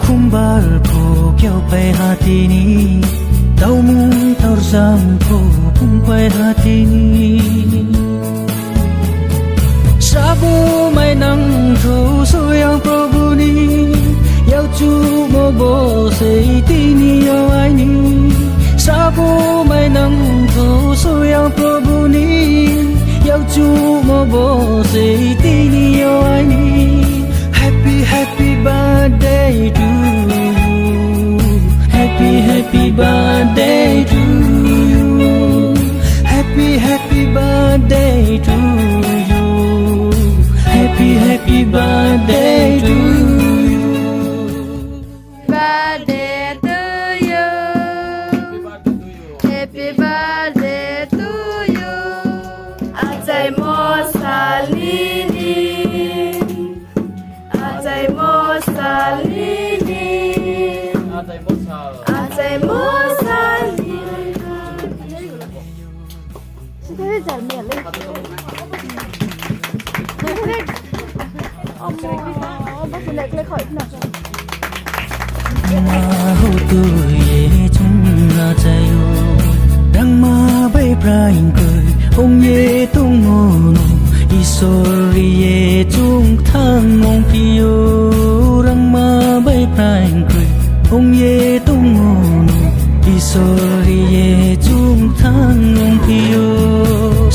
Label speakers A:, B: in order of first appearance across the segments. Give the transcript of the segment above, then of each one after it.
A: kumbar po kyaw pai hatini tau mung tor jam po pung pai hatini sabu mai nang tho so yang prabhu ni yau chu mo bo sei tini yo ai ni sabu mai nang tho so yang prabhu ni yau chu mo bo sei tini yo ai ni happy happy birthday to you happy happy birthday to you happy happy birthday to you happy happy birthday to you
B: birthday to you happy birthday to you Ajay mo salini Ajay mo salini Ajay mo salini Siguro dyan niya lang bác lấy khỏi nào
A: ma ho tu ye chung na chayo rang ma bai praing koi ong ye tung mo no isori ye chung thang mong piyo rang ma bai praing koi ong ye tung mo no isori ye chung thang mong piyo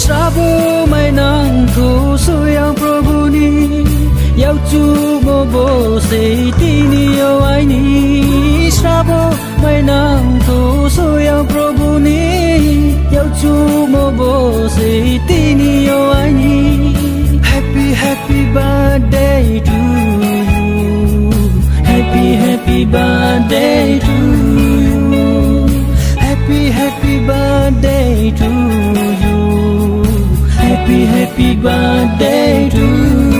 A: sabo mai nang tho so yang prabhu ni yau chu mo bo sei tini yo ai ni sabo mai nang tho so yang prabhu ni yau chu mo bo sei tini yo ai ni happy happy birthday to you happy happy birthday to you happy happy birthday to you happy happy birthday to you